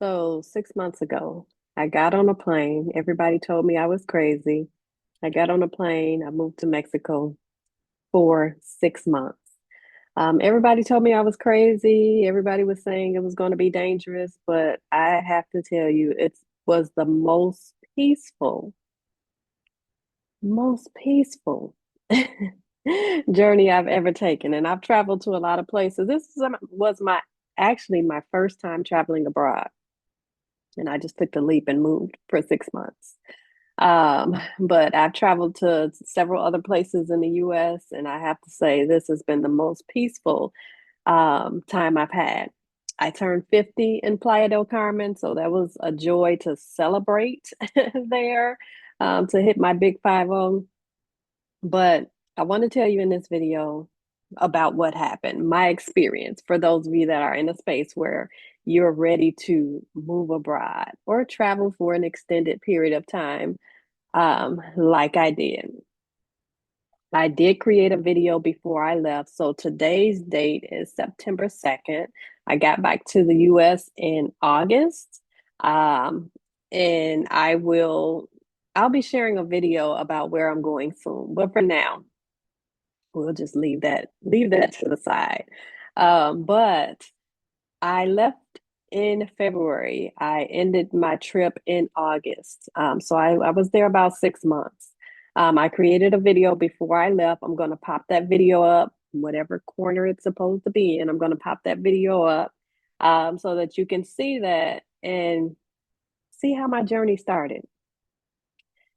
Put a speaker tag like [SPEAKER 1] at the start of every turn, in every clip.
[SPEAKER 1] So 6 months ago, I got on a plane. Everybody told me I was crazy. I got on a plane. I moved to Mexico for 6 months. Everybody told me I was crazy. Everybody was saying it was going to be dangerous, but I have to tell you, it was the most peaceful journey I've ever taken. And I've traveled to a lot of places. Was my actually my first time traveling abroad. And I just took the leap and moved for 6 months. But I've traveled to several other places in the US, and I have to say, this has been the most peaceful time I've had. I turned 50 in Playa del Carmen, so that was a joy to celebrate there, to hit my big 50. But I want to tell you in this video about what happened, my experience for those of you that are in a space where you're ready to move abroad or travel for an extended period of time, like I did. I did create a video before I left. So today's date is September 2nd. I got back to the US in August. Um, and I'll be sharing a video about where I'm going soon. But for now, we'll just leave that to the side. But I left in February. I ended my trip in August. So I was there about 6 months. I created a video before I left. I'm going to pop that video up, whatever corner it's supposed to be in. I'm going to pop that video up so that you can see that and see how my journey started.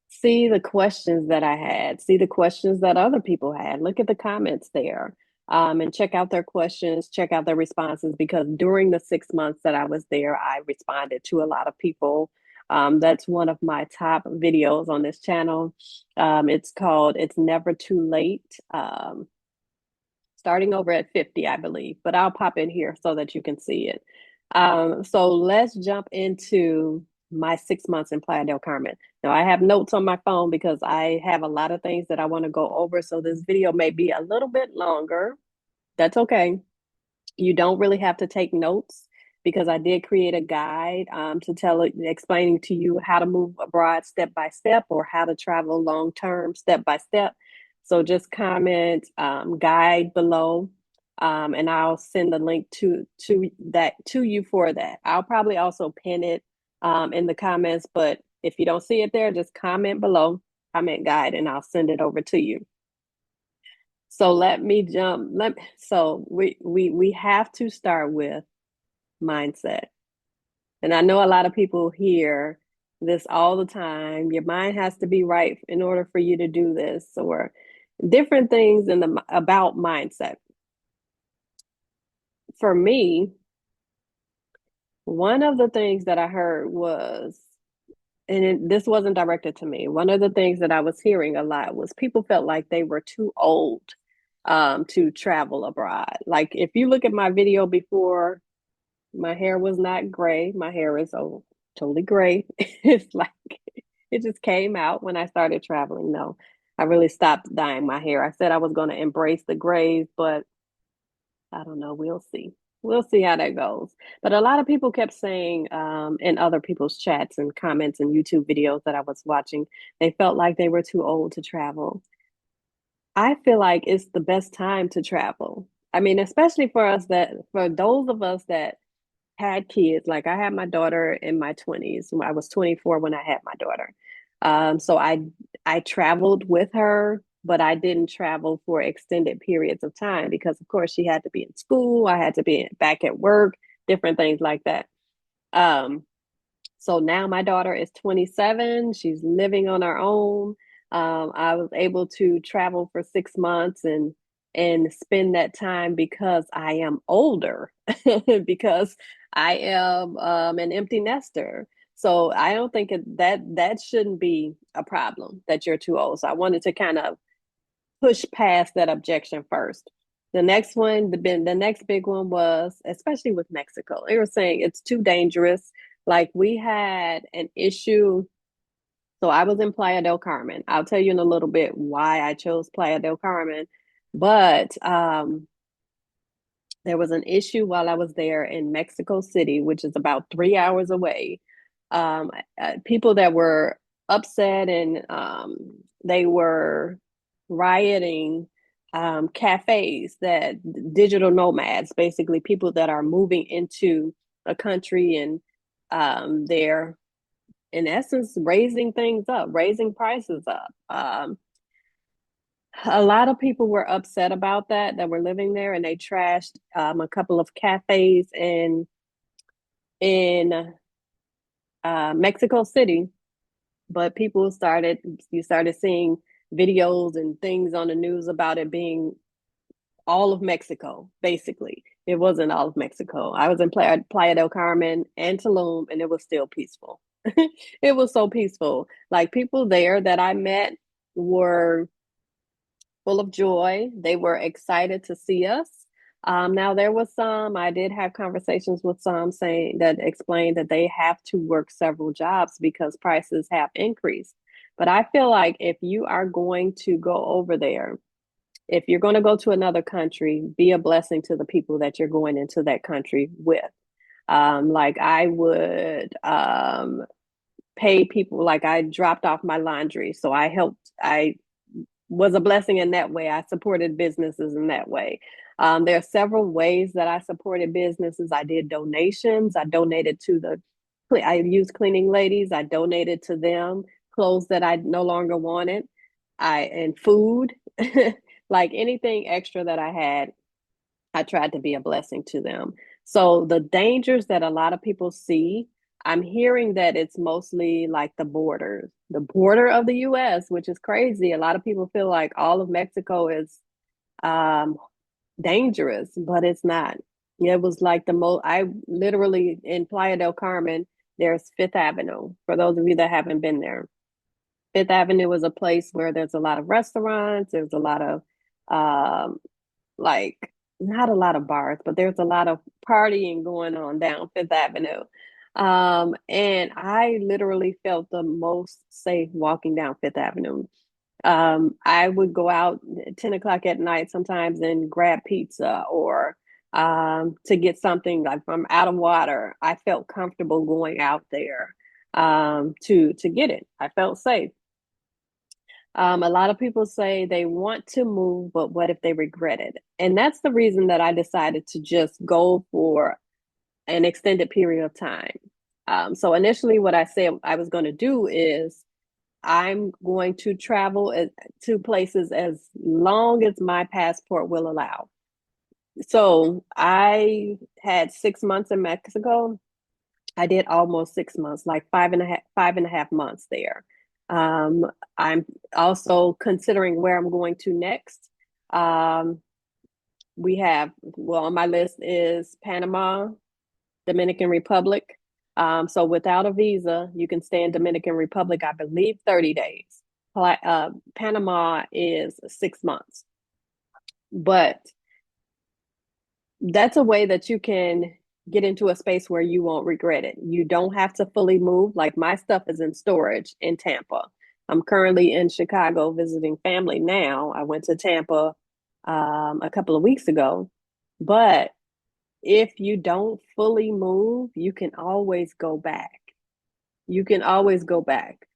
[SPEAKER 1] See the questions that I had, see the questions that other people had. Look at the comments there, and check out their questions, check out their responses, because during the 6 months that I was there, I responded to a lot of people. That's one of my top videos on this channel. It's called It's Never Too Late. Starting over at 50, I believe, but I'll pop in here so that you can see it. So let's jump into my 6 months in Playa del Carmen. Now, I have notes on my phone because I have a lot of things that I want to go over. So this video may be a little bit longer. That's okay. You don't really have to take notes because I did create a guide to explaining to you how to move abroad step by step or how to travel long term step by step. So just comment guide below, and I'll send the link to you for that. I'll probably also pin it in the comments, but if you don't see it there, just comment below, comment guide, and I'll send it over to you. So let me jump. So we have to start with mindset. And I know a lot of people hear this all the time. Your mind has to be right in order for you to do this, or different things about mindset. For me, one of the things that I heard was, this wasn't directed to me. One of the things that I was hearing a lot was people felt like they were too old to travel abroad. Like if you look at my video before, my hair was not gray. My hair is totally gray. It's like it just came out when I started traveling. No, I really stopped dyeing my hair. I said I was going to embrace the grays, but I don't know. We'll see. We'll see how that goes. But a lot of people kept saying in other people's chats and comments and YouTube videos that I was watching, they felt like they were too old to travel. I feel like it's the best time to travel. I mean, especially for those of us that had kids. Like I had my daughter in my 20s. I was 24 when I had my daughter. So I traveled with her, but I didn't travel for extended periods of time because of course she had to be in school, I had to be back at work, different things like that. Um, so now my daughter is 27. She's living on her own. I was able to travel for 6 months and spend that time because I am older, because I am an empty nester. So I don't think that shouldn't be a problem that you're too old. So I wanted to kind of push past that objection first. The next big one was, especially with Mexico, they were saying it's too dangerous. Like we had an issue. So I was in Playa del Carmen. I'll tell you in a little bit why I chose Playa del Carmen. But There was an issue while I was there in Mexico City, which is about 3 hours away. Um, People that were upset and they were rioting cafes that digital nomads, basically people that are moving into a country and they're in essence raising things up, raising prices up. A lot of people were upset about that were living there, and they trashed a couple of cafes in Mexico City. But you started seeing videos and things on the news about it being all of Mexico. Basically, it wasn't all of Mexico. I was in Playa del Carmen and Tulum, and it was still peaceful. It was so peaceful. Like people there that I met were full of joy. They were excited to see us. Now there was I did have conversations with some saying that explained that they have to work several jobs because prices have increased. But I feel like if you are going to go over there, if you're going to go to another country, be a blessing to the people that you're going into that country with. Like I would pay people, like I dropped off my laundry. So I was a blessing in that way. I supported businesses in that way. There are several ways that I supported businesses. I did donations. I donated to I used cleaning ladies. I donated to them clothes that I no longer wanted. And food, like anything extra that I had, I tried to be a blessing to them. So the dangers that a lot of people see, I'm hearing that it's mostly like the border of the US, which is crazy. A lot of people feel like all of Mexico is um, dangerous, but it's not. It was like I literally in Playa del Carmen, there's Fifth Avenue. For those of you that haven't been there, Fifth Avenue is a place where there's a lot of restaurants, there's a lot of um, like not a lot of bars, but there's a lot of partying going on down Fifth Avenue. And I literally felt the most safe walking down Fifth Avenue. I would go out at 10 o'clock at night sometimes and grab pizza or to get something like I'm out of water. I felt comfortable going out there to get it. I felt safe. A lot of people say they want to move, but what if they regret it? And that's the reason that I decided to just go for an extended period of time. So initially, what I said I was going to do is I'm going to travel to places as long as my passport will allow. So I had 6 months in Mexico. I did almost 6 months, like five and a half months there. Um, I'm also considering where I'm going to next. Um, well, on my list is Panama, Dominican Republic. So without a visa, you can stay in Dominican Republic, I believe, 30 days. Panama is 6 months, but that's a way that you can get into a space where you won't regret it. You don't have to fully move. Like my stuff is in storage in Tampa. I'm currently in Chicago visiting family now. I went to Tampa a couple of weeks ago. But if you don't fully move, you can always go back. You can always go back.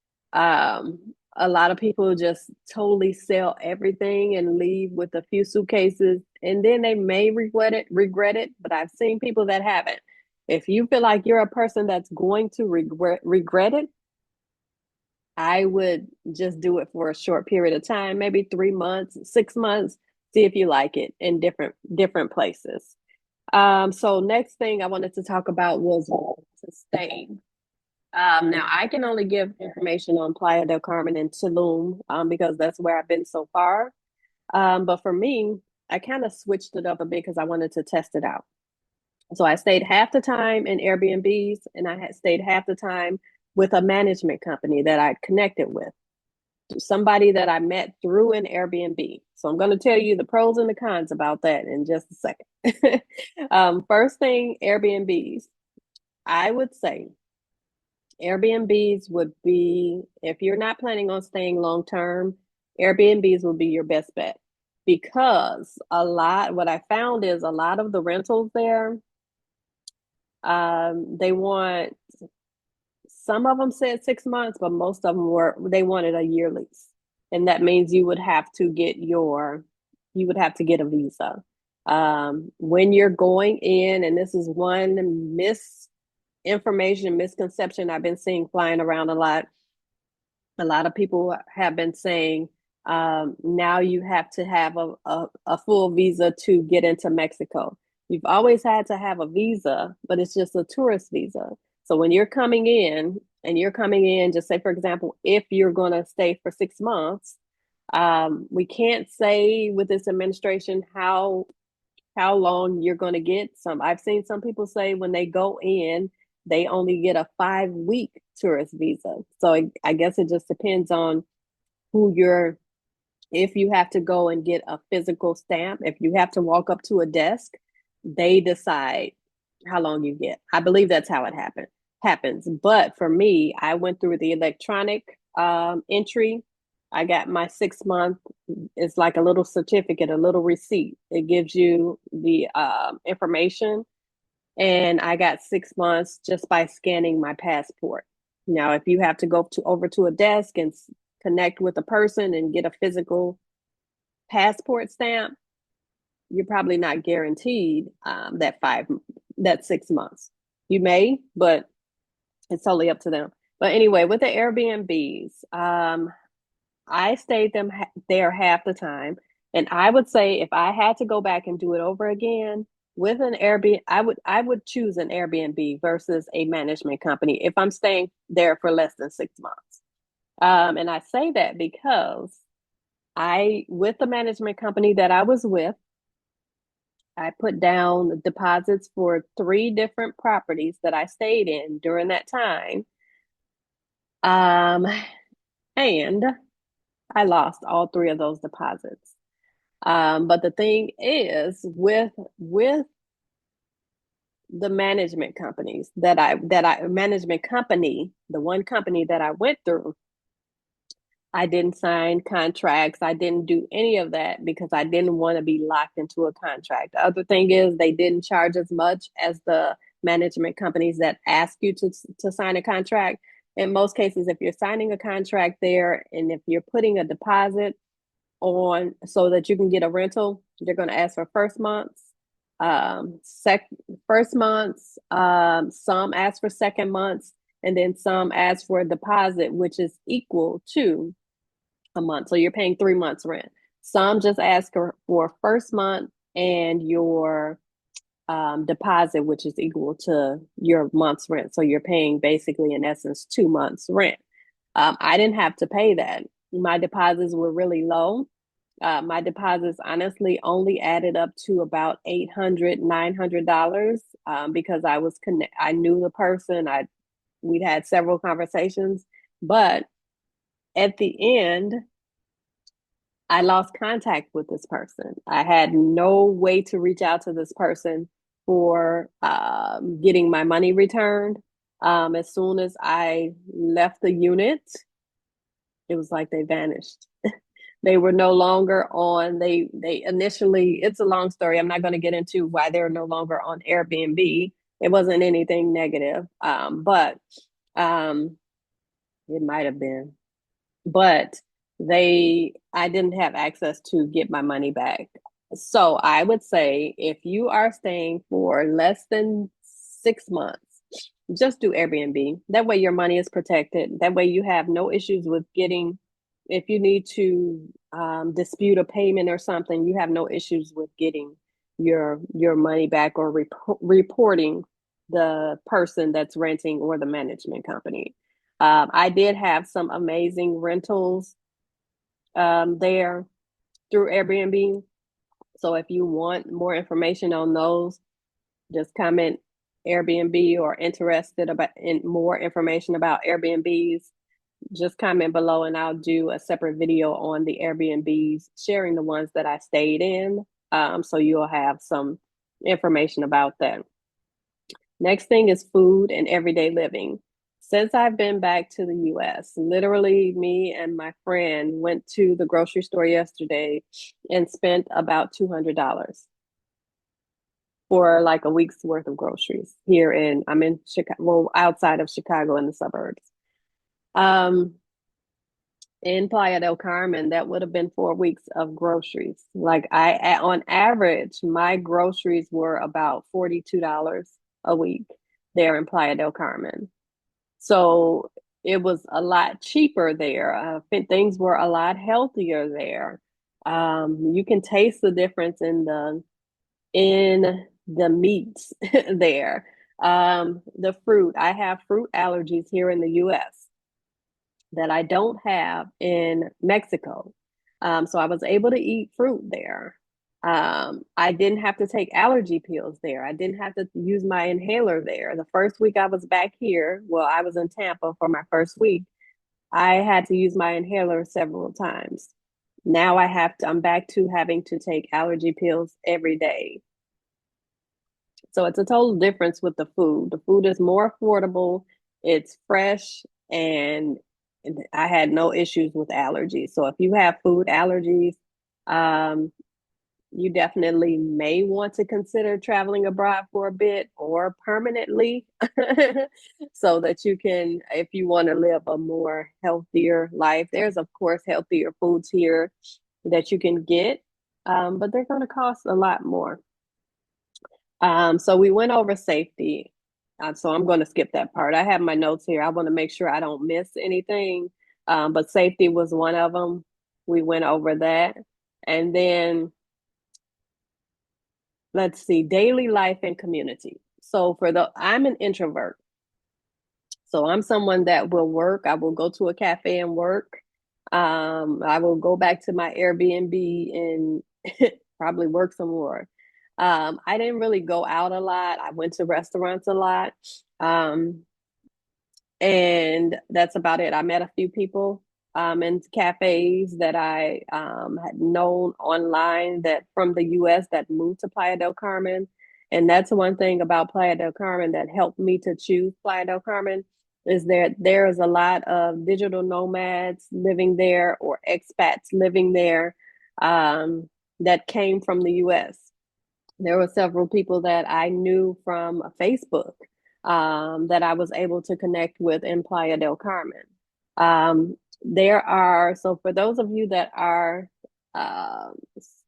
[SPEAKER 1] A lot of people just totally sell everything and leave with a few suitcases, and then they may regret it. But I've seen people that haven't. If you feel like you're a person that's going to regret it, I would just do it for a short period of time, maybe 3 months, 6 months, see if you like it in different places. So next thing I wanted to talk about was to stay. Now I can only give information on Playa del Carmen and Tulum because that's where I've been so far. But for me, I kind of switched it up a bit because I wanted to test it out. So I stayed half the time in Airbnbs and I had stayed half the time with a management company that I'd connected with, somebody that I met through an Airbnb. So I'm going to tell you the pros and the cons about that in just a second. First thing, Airbnbs. I would say Airbnbs would be, if you're not planning on staying long term, Airbnbs will be your best bet. because what I found is a lot of the rentals there, they want, some of them said 6 months, but most of them they wanted a year lease. And that means you would have to get a visa. When you're going in, and this is one misinformation, misconception I've been seeing flying around a lot of people have been saying now you have to have a full visa to get into Mexico. You've always had to have a visa, but it's just a tourist visa. So when you're coming in and you're coming in, just say, for example, if you're going to stay for 6 months, we can't say with this administration how long you're going to get. I've seen some people say when they go in, they only get a 5 week tourist visa. So I guess it just depends on who you're, if you have to go and get a physical stamp, if you have to walk up to a desk, they decide how long you get. I believe that's how it happens. But for me, I went through the electronic entry. I got my 6 month. It's like a little certificate, a little receipt. It gives you the information, and I got 6 months just by scanning my passport. Now, if you have to go over to a desk and connect with a person and get a physical passport stamp, you're probably not guaranteed that 6 months. You may, but it's totally up to them. But anyway, with the Airbnbs, I stayed there half the time, and I would say if I had to go back and do it over again with an Airbnb, I would choose an Airbnb versus a management company if I'm staying there for less than 6 months. And I say that because with the management company that I was with, I put down deposits for 3 different properties that I stayed in during that time. Um, and I lost all 3 of those deposits. But the thing is, with the management companies management company, the one company that I went through, I didn't sign contracts. I didn't do any of that because I didn't want to be locked into a contract. The other thing is they didn't charge as much as the management companies that ask you to sign a contract. In most cases, if you're signing a contract there and if you're putting a deposit on so that you can get a rental, they're going to ask for first months, some ask for second months, and then some ask for a deposit, which is equal to a month. So you're paying 3 months rent. Some just ask for first month and your deposit, which is equal to your month's rent. So you're paying basically, in essence, 2 months rent. I didn't have to pay that. My deposits were really low. My deposits honestly only added up to about $800, $900 because I knew the person. We'd had several conversations, but at the end, I lost contact with this person. I had no way to reach out to this person for getting my money returned. As soon as I left the unit, it was like they vanished. They were no longer on. They initially. It's a long story. I'm not going to get into why they're no longer on Airbnb. It wasn't anything negative, but um, it might have been. But I didn't have access to get my money back. So I would say if you are staying for less than 6 months, just do Airbnb. That way your money is protected. That way you have no issues with getting, if you need to dispute a payment or something, you have no issues with getting your money back or reporting the person that's renting or the management company. I did have some amazing rentals there through Airbnb. So if you want more information on those, just comment Airbnb or interested about in more information about Airbnbs, just comment below and I'll do a separate video on the Airbnbs, sharing the ones that I stayed in. So you'll have some information about that. Next thing is food and everyday living. Since I've been back to the US, literally me and my friend went to the grocery store yesterday and spent about $200 for like a week's worth of groceries here I'm in Chicago, well, outside of Chicago in the suburbs. Um, in Playa del Carmen, that would have been 4 weeks of groceries. Like on average, my groceries were about $42 a week there in Playa del Carmen. So it was a lot cheaper there. I think things were a lot healthier there. You can taste the difference in the meats there. The fruit. I have fruit allergies here in the US that I don't have in Mexico. So I was able to eat fruit there. I didn't have to take allergy pills there. I didn't have to use my inhaler there. The first week I was back here, well, I was in Tampa for my first week. I had to use my inhaler several times. Now I'm back to having to take allergy pills every day. So it's a total difference with the food. The food is more affordable, it's fresh, and I had no issues with allergies. So if you have food allergies, um, you definitely may want to consider traveling abroad for a bit or permanently so that you can, if you want to live a more healthier life. There's, of course, healthier foods here that you can get, but they're going to cost a lot more. So we went over safety. So I'm going to skip that part. I have my notes here. I want to make sure I don't miss anything. But safety was one of them. We went over that. And then let's see, daily life and community. So I'm an introvert. So I'm someone that will work. I will go to a cafe and work. I will go back to my Airbnb and probably work some more. I didn't really go out a lot. I went to restaurants a lot. Um, and that's about it. I met a few people in cafes that I had known online that from the US that moved to Playa del Carmen. And that's one thing about Playa del Carmen that helped me to choose Playa del Carmen is there is a lot of digital nomads living there or expats living there that came from the US. There were several people that I knew from Facebook that I was able to connect with in Playa del Carmen. So for those of you that are, uh,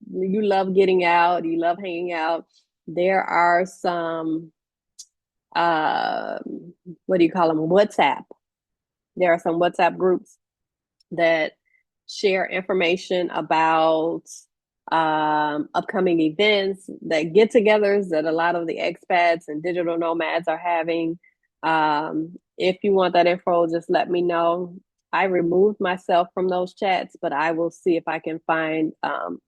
[SPEAKER 1] you love getting out, you love hanging out, there are some, uh, what do you call them? WhatsApp. There are some WhatsApp groups that share information about upcoming events, that get togethers that a lot of the expats and digital nomads are having. If you want that info, just let me know. I removed myself from those chats, but I will see if I can find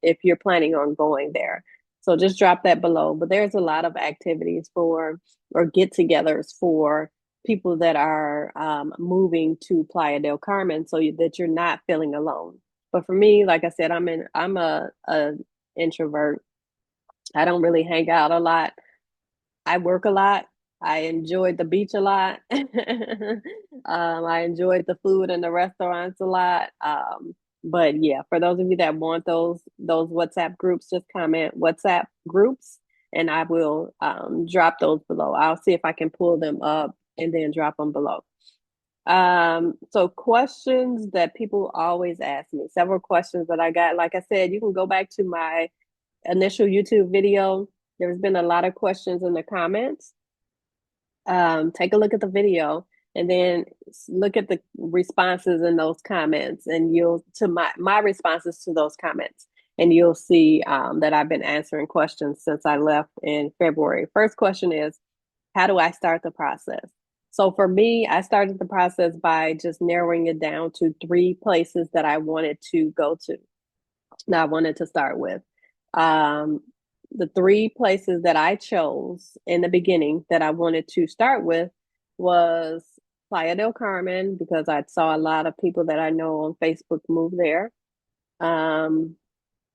[SPEAKER 1] if you're planning on going there. So just drop that below. But there's a lot of activities for or get togethers for people that are moving to Playa del Carmen so that you're not feeling alone. But for me, like I said, I'm a introvert. I don't really hang out a lot. I work a lot. I enjoyed the beach a lot. I enjoyed the food in the restaurants a lot. But yeah, for those of you that want those WhatsApp groups, just comment WhatsApp groups, and I will drop those below. I'll see if I can pull them up and then drop them below. So questions that people always ask me, several questions that I got. Like I said, you can go back to my initial YouTube video. There's been a lot of questions in the comments. Take a look at the video and then look at the responses in those comments, and you'll to my responses to those comments, and you'll see that I've been answering questions since I left in February. First question is, how do I start the process? So for me, I started the process by just narrowing it down to 3 places that I wanted to go to. That I wanted to start with. Um, the 3 places that I chose in the beginning that I wanted to start with was Playa del Carmen, because I saw a lot of people that I know on Facebook move there. Um,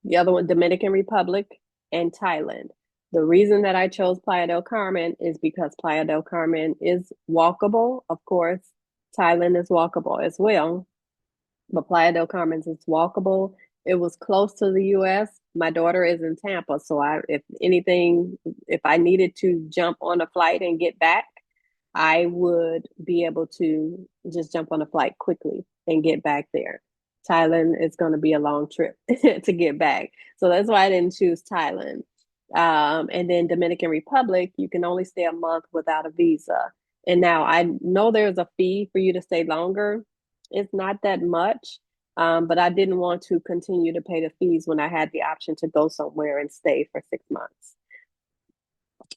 [SPEAKER 1] the other one, Dominican Republic and Thailand. The reason that I chose Playa del Carmen is because Playa del Carmen is walkable, of course. Thailand is walkable as well, but Playa del Carmen is walkable. It was close to the US. My daughter is in Tampa, so if anything, if I needed to jump on a flight and get back, I would be able to just jump on a flight quickly and get back there. Thailand is going to be a long trip to get back. So that's why I didn't choose Thailand. And then Dominican Republic, you can only stay a month without a visa. And now I know there's a fee for you to stay longer. It's not that much, but I didn't want to continue to pay the fees when I had the option to go somewhere and stay for 6 months.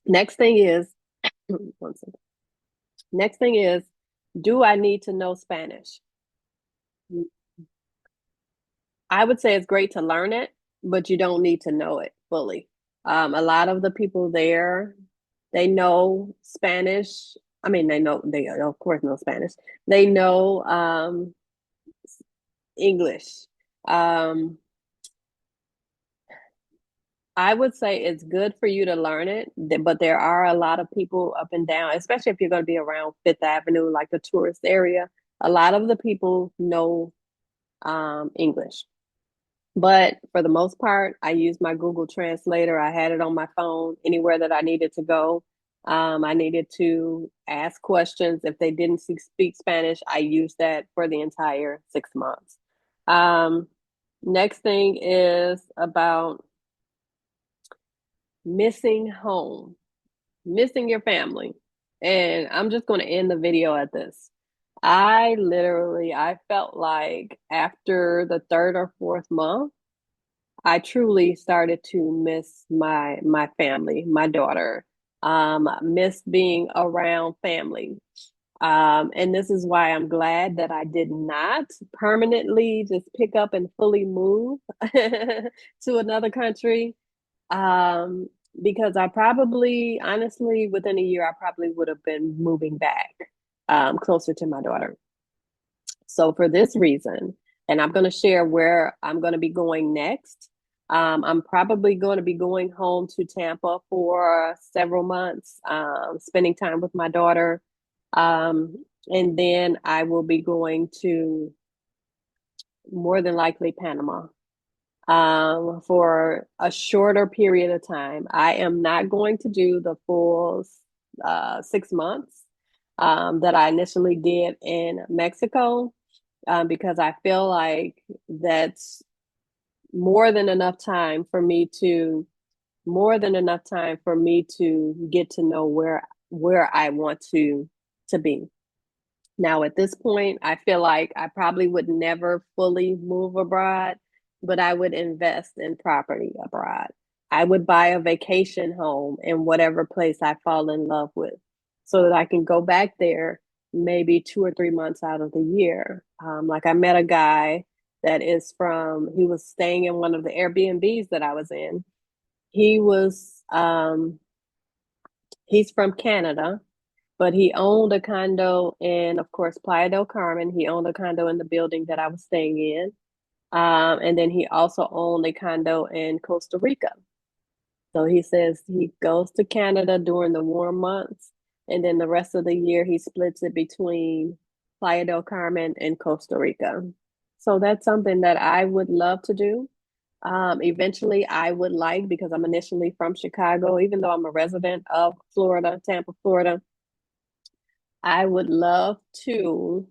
[SPEAKER 1] Next thing is, one second. Next thing is, do I need to know Spanish? I would say it's great to learn it, but you don't need to know it fully. A lot of the people there, they know Spanish. I mean, they of course know Spanish. They know English. Um, I would say it's good for you to learn it, but there are a lot of people up and down, especially if you're going to be around Fifth Avenue, like the tourist area. A lot of the people know English. But for the most part, I used my Google Translator. I had it on my phone anywhere that I needed to go. I needed to ask questions. If they didn't speak Spanish, I used that for the entire 6 months. Um, Next thing is about missing home, missing your family. And I'm just going to end the video at this. I felt like after the third or fourth month, I truly started to miss my family, my daughter. Miss being around family. And this is why I'm glad that I did not permanently just pick up and fully move to another country. Um, because I probably, honestly, within a year, I probably would have been moving back closer to my daughter. So for this reason, and I'm going to share where I'm going to be going next. I'm probably going to be going home to Tampa for several months, spending time with my daughter. And then I will be going to more than likely Panama for a shorter period of time. I am not going to do the full 6 months that I initially did in Mexico because I feel like that's more than enough time for me to more than enough time for me to get to know where I want to be. Now, at this point, I feel like I probably would never fully move abroad, but I would invest in property abroad. I would buy a vacation home in whatever place I fall in love with so that I can go back there maybe 2 or 3 months out of the year. Like I met a guy he was staying in one of the Airbnbs that I was in. He was, he's from Canada, but he owned a condo in, of course, Playa del Carmen. He owned a condo in the building that I was staying in. And then he also owned a condo in Costa Rica. So he says he goes to Canada during the warm months, and then the rest of the year he splits it between Playa del Carmen and Costa Rica. So that's something that I would love to do. Eventually, I would like, because I'm initially from Chicago, even though I'm a resident of Florida, Tampa, Florida, I would love to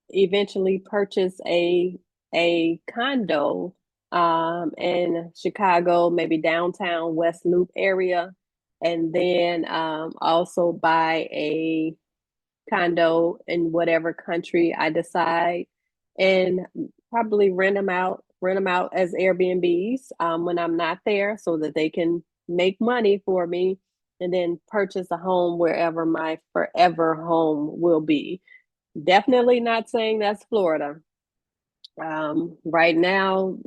[SPEAKER 1] eventually purchase a condo in Chicago, maybe downtown West Loop area, and then also buy a condo in whatever country I decide, and probably rent them out as Airbnbs when I'm not there, so that they can make money for me, and then purchase a home wherever my forever home will be. Definitely not saying that's Florida. Right now,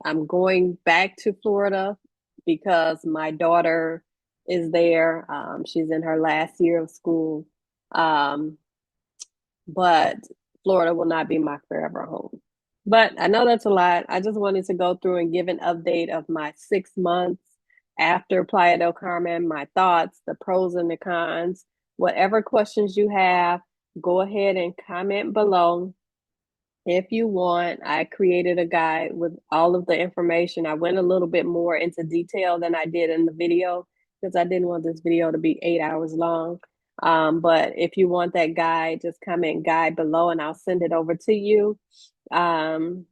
[SPEAKER 1] I'm going back to Florida because my daughter is there. She's in her last year of school. Um, but Florida will not be my forever home. But I know that's a lot. I just wanted to go through and give an update of my 6 months after Playa del Carmen, my thoughts, the pros and the cons, whatever questions you have, go ahead and comment below if you want. I created a guide with all of the information. I went a little bit more into detail than I did in the video because I didn't want this video to be 8 hours long. But if you want that guide, just comment guide below and I'll send it over to you. Um,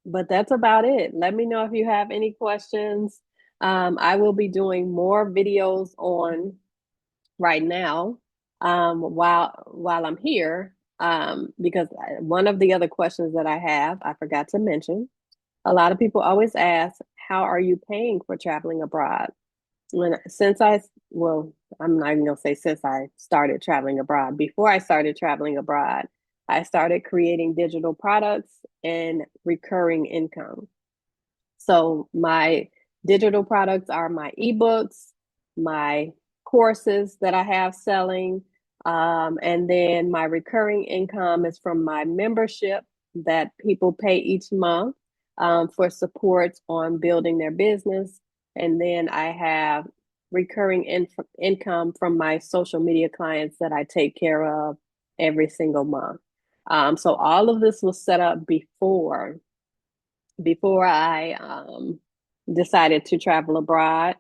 [SPEAKER 1] but that's about it. Let me know if you have any questions. I will be doing more videos on right now while I'm here, because one of the other questions that I have, I forgot to mention, a lot of people always ask, how are you paying for traveling abroad? Well, I'm not even gonna say since I started traveling abroad. Before I started traveling abroad, I started creating digital products and recurring income. So my digital products are my ebooks, my courses that I have selling, and then my recurring income is from my membership that people pay each month for support on building their business. And then I have recurring income from my social media clients that I take care of every single month. So all of this was set up before I decided to travel abroad,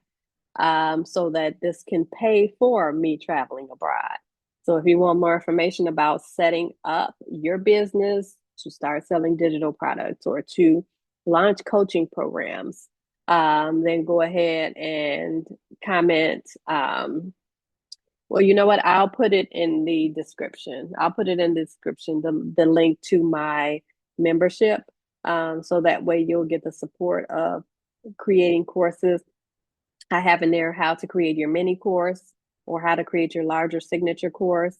[SPEAKER 1] so that this can pay for me traveling abroad. So if you want more information about setting up your business to start selling digital products or to launch coaching programs, then go ahead and comment. Well, you know what? I'll put it in the description. I'll put it in the description, the link to my membership. So that way you'll get the support of creating courses. I have in there how to create your mini course or how to create your larger signature course.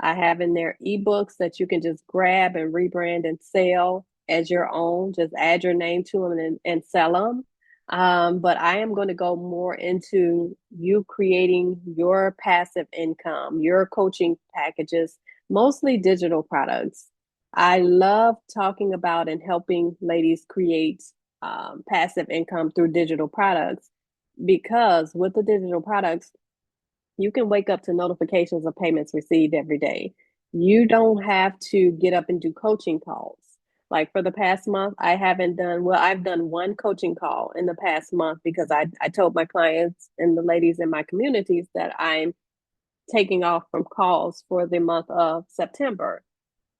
[SPEAKER 1] I have in there ebooks that you can just grab and rebrand and sell as your own. Just add your name to them and sell them. But I am going to go more into you creating your passive income, your coaching packages, mostly digital products. I love talking about and helping ladies create passive income through digital products, because with the digital products, you can wake up to notifications of payments received every day. You don't have to get up and do coaching calls. Like for the past month, I haven't done, well, I've done one coaching call in the past month because I told my clients and the ladies in my communities that I'm taking off from calls for the month of September.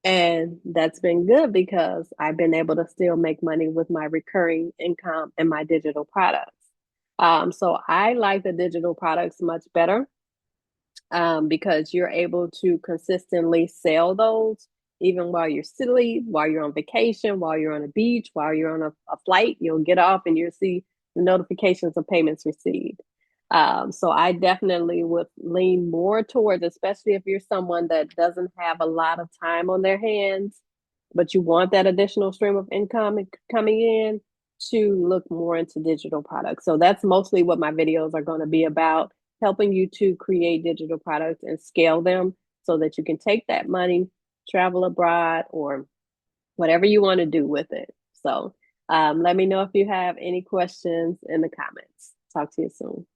[SPEAKER 1] And that's been good because I've been able to still make money with my recurring income and my digital products. So I like the digital products much better, because you're able to consistently sell those even while you're asleep, while you're on vacation, while you're on a beach, while you're on a flight. You'll get off and you'll see the notifications of payments received. So I definitely would lean more towards, especially if you're someone that doesn't have a lot of time on their hands, but you want that additional stream of income coming in, to look more into digital products. So that's mostly what my videos are going to be about, helping you to create digital products and scale them so that you can take that money, travel abroad, or whatever you want to do with it. So let me know if you have any questions in the comments. Talk to you soon.